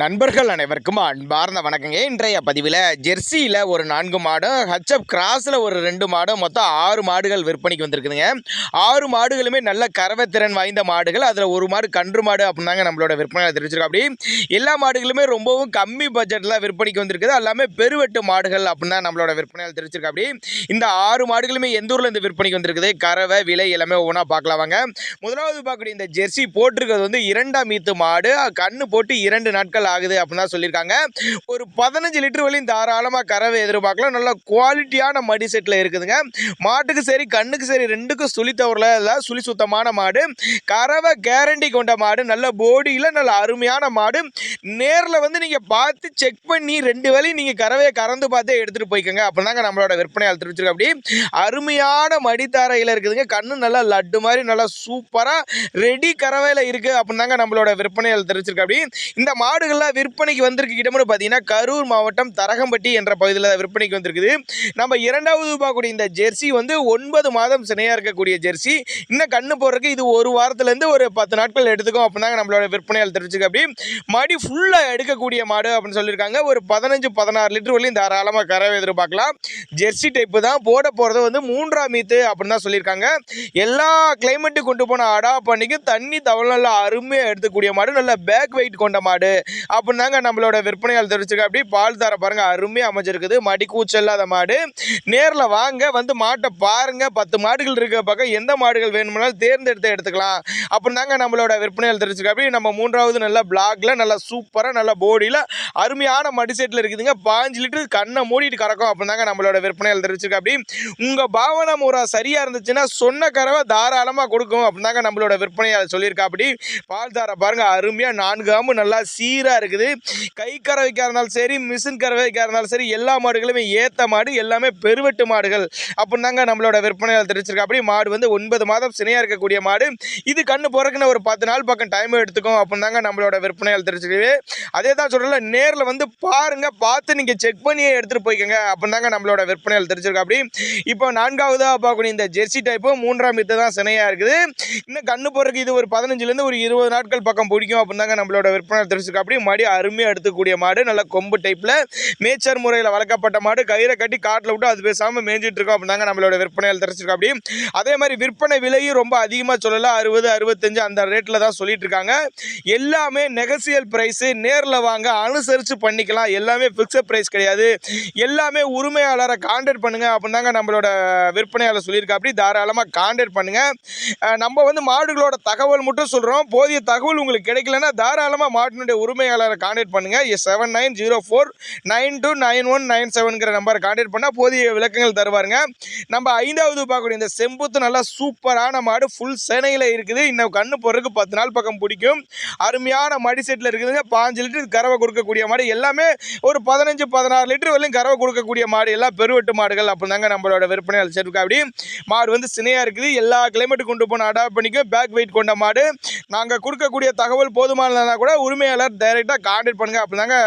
நண்பர்கள் அனைவருக்கும் அன்பார்ந்த வணக்கங்க. இன்றைய பதிவில் ஜெர்சியில் ஒரு 4 மாடும், ஹச்எப் கிராஸில் ஒரு 2 மாடும், மொத்தம் 6 மாடுகள் விற்பனைக்கு வந்திருக்குதுங்க. 6 மாடுகளுமே நல்ல கறவை திறன் வாய்ந்த மாடுகள். அதில் ஒரு மாடு கன்று மாடு அப்படின்னாங்க நம்மளோட விற்பனை தெரிவிச்சிருக்கோம். அப்படி எல்லா மாடுகளுமே ரொம்பவும் கம்மி பட்ஜெட்டில் விற்பனைக்கு வந்திருக்குது. எல்லாமே பெருவெட்டு மாடுகள் அப்படின்னா நம்மளோட விற்பனையால் தெரிவிச்சிருக்கோம். அப்படி இந்த 6 மாடுகளுமே எந்த ஊரில் இந்த விற்பனைக்கு வந்திருக்குது, கறவை விலை எல்லாமே ஒவ்வொன்றா பார்க்கலாம் வாங்க. முதலாவது பார்க்கக்கூடிய இந்த ஜெர்சி போட்டிருக்கிறது வந்து 2ஆம் ஈத்து மாடு. கண்ணு போட்டு 2 நாட்கள் ஆகுது அப்படின்னு சொல்லியிருக்காங்க. ஒரு 15 லிட்டர் வரையும் தாராளமாக கறவை எதிர்பார்க்கலாம். நல்ல குவாலிட்டியான மடி செட்டில் இருக்குதுங்க. மாட்டுக்கு சரி கண்ணுக்கு சரி ரெண்டுக்கும் சுழி தவறல, சுழி சுத்தமான மாடு, கறவை கேரண்டி கொண்ட மாடு, நல்ல போடியில் நல்ல அருமையான மாடு. நேரில் வந்து நீங்கள் பார்த்து செக் பண்ணி 2 வேளையும் நீங்கள் கறவையை கறந்து பார்த்தே எடுத்துகிட்டு போய்க்கோங்க அப்படின்னாங்க நம்மளோட விற்பனையால் தெரிவிச்சிருக்கோம். அப்படி அருமையான மடித்தாரையில் இருக்குதுங்க. கண்ணு நல்லா லட்டு மாதிரி நல்லா சூப்பராக ரெடி கறவையில் இருக்குது அப்படின்னாங்க நம்மளோட விற்பனையால் தெரிவிச்சிருக்கோம். அப்படி இந்த மாடுகள் விற்பனைக்கு வந்திருக்கு இடம்னு பார்த்தீங்கன்னா கரூர் மாவட்டம் தரகம்பட்டி என்ற பகுதியில் விற்பனைக்கு வந்திருக்குது. நம்ம இரண்டாவது பார்க்கக்கூடிய இந்த ஜெர்சி வந்து 9 மாதம் சினையாக இருக்கக்கூடிய ஜெர்சி. இன்னும் கண்ணு போடுறதுக்கு இது ஒரு வாரத்துலேருந்து ஒரு 10 நாட்கள் எடுத்துக்கும் அப்படின்னாங்க நம்மளோட விற்பனையால் தெரிவிச்சிருக்கு. அப்படி மடி ஃபுல்லாக எடுக்கக்கூடிய மாடு அப்படின்னு சொல்லியிருக்காங்க. ஒரு 15-16 லிட்டர் வரையும் தாராளமாக கறவை எதிர்பார்க்கலாம். ஜெர்சி டைப்பு தான். போட போகிறது வந்து 3ஆம் ஈத்து அப்படின்னு தான் சொல்லியிருக்காங்க. எல்லா கிளைமேட்டும் கொண்டு போன அடா பண்ணிக்கும் தண்ணி தவள நல்லா அருமையாக எடுத்துக்கூடிய மாடு, நல்ல பேக் வெயிட் கொண்ட மாடு அப்படின்னாங்க நம்மளோட விற்பனையால் தெரிவிச்சிருக்க. அப்படி பால் தர பாருங்க அருமையாக அமைஞ்சிருக்குது. மடி கூச்சல் இல்லாத மாடு. நேரில் வாங்க, வந்து மாட்டை பாருங்க. 10 மாடுகள் இருக்க பக்கம் எந்த மாடுகள் வேணும்னாலும் தேர்ந்தெடுத்து எடுத்துக்கலாம் அப்படின்னாங்க நம்மளோட விற்பனையால் தெரிவிச்சிருக்க. அப்படி நம்ம 3வது நல்ல பிளாக்ல நல்ல சூப்பராக நல்ல போடியில் அருமையான மடி செட்டில் இருக்குதுங்க. 15 லிட்டர் கண்ணை மூடிட்டு கறக்கும் அப்படின்னாங்க நம்மளோட விற்பனையால் தெரிவிச்சிருக்க. அப்படி உங்கள் பாவனை முறை சரியாக இருந்துச்சுன்னா சொன்ன கறவை தாராளமாக கொடுக்கும் அப்படின்னாங்க நம்மளோட விற்பனையால் சொல்லியிருக்கா. அப்படி பால் தார பாருங்க அருமையாக 4 ஆம்பு நல்லா சீராக இருக்குது. கை கறவைக்காக இருந்தாலும் சரி, மிஷின் கறவைக்காக இருந்தாலும் சரி, எல்லா மாடுகளுமே ஏற்ற மாடு, எல்லாமே பெருவெட்டு மாடுகள் அப்படின்னாங்க நம்மளோட விற்பனையால் தெரிவிச்சிருக்கா. அப்படி மாடு வந்து 9 மாதம் சினையாக இருக்கக்கூடிய மாடு. இது கண்ணு போறதுக்குன்னு ஒரு 10 நாள் பக்கம் டைம் எடுத்துக்கும் அப்படின்னாங்க நம்மளோட விற்பனையால் தெரிவிச்சிருக்கு. அதே தான் சொல்லல, நேரில் வந்து பாருங்க, பார்த்து நீங்கள் செக் பண்ணியே எடுத்துகிட்டு போய்க்கோங்க அப்படின்னாங்க நம்மளோட விற்பனையால் தெரிவிச்சிருக்கா. அப்படி இப்போ 4வதாக பார்க்கக்கூடிய இந்த ஜெர்சி டைப்பு 3ஆம் ஈத்து தான் சினையாக இருக்குது. இன்னும் கண்ணு போறதுக்கு இது ஒரு 15லேருந்து ஒரு 20 நாட்கள் பக்கம் பிடிக்கும் அப்படின்னாங்க நம்மளோட விற்பனையால் தெரிவிச்சிருக்கா. அப்படி மடி அருமையாக எடுத்துக்கூடிய மாடு, நல்ல கொம்பு டைப்பில் மேய்ச்சல் முறையில் வளர்க்கப்பட்ட மாடு. கயிறை கட்டி காட்டில் விட்டு அது பேசாமல் மேய்ஞ்சிட்டு இருக்கோம் அப்படின்னாங்க நம்மளோட விற்பனையால் தெரிஞ்சிருக்கோம். அப்படி அதே மாதிரி விற்பனை விலையும் ரொம்ப அதிகமாக சொல்லலை, 60-65 அந்த ரேட்டில் தான் சொல்லிட்டு இருக்காங்க. எல்லாமே நெகசியல் பிரைஸு. நேரில் வாங்க, அனுசரித்து பண்ணிக்கலாம். எல்லாமே ஃபிக்ஸட் பிரைஸ் கிடையாது. எல்லாமே உரிமையாளரை கான்டாக்ட் பண்ணுங்க அப்படின்னாங்க நம்மளோட விற்பனையாளர் சொல்லியிருக்கா. அப்படி தாராளமாக கான்டாக்ட் பண்ணுங்க. நம்ம வந்து மாடுகளோட தகவல் மட்டும் சொல்கிறோம். போதிய தகவல் உங்களுக்கு கிடைக்கலன்னா தாராளமாக மாட்டினுடைய உரிமையாளரை கான்டாக்ட் பண்ணுங்க. 7904929197 நம்பரை கான்டாக்ட் பண்ணால் போதிய விளக்கங்கள் தருவாருங்க. நம்ம 5வது பார்க்கக்கூடிய இந்த செம்புத்து நல்லா சூப்பரான மாடு, ஃபுல் சேனையில் இருக்குது. இன்னும் கண்ணு போடுறதுக்கு 10 நாள் பக்கம் பிடிக்கும். அருமையான மடி செட்டில் இருக்குதுங்க. 15 லிட்டர் கறவை கொடுக்கக்கூடிய மாடு. எல்லாமே ஒரு 15-16 லிட்டர் வரையும் கறவை கொடுக்கக்கூடிய மாடு. எல்லாம் பெருவெட்டு மாடுகள் அப்படின்னாங்க நம்மளோட விற்பனையால் சேர்க்கா. அப்படி மாடு வந்து சினையாக இருக்குது. எல்லா கிளைமேட்டு கொண்டு போன அடாப்ட் பண்ணிக்கும். பேக் வெயிட் கொண்ட மாடு. நாங்கள் கொடுக்கக்கூடிய தகவல் போதுமானதுனா கூட உரிமையாளர் டைரெக்டாக கான்டாக்ட் பண்ணுங்க அப்படின்னாங்க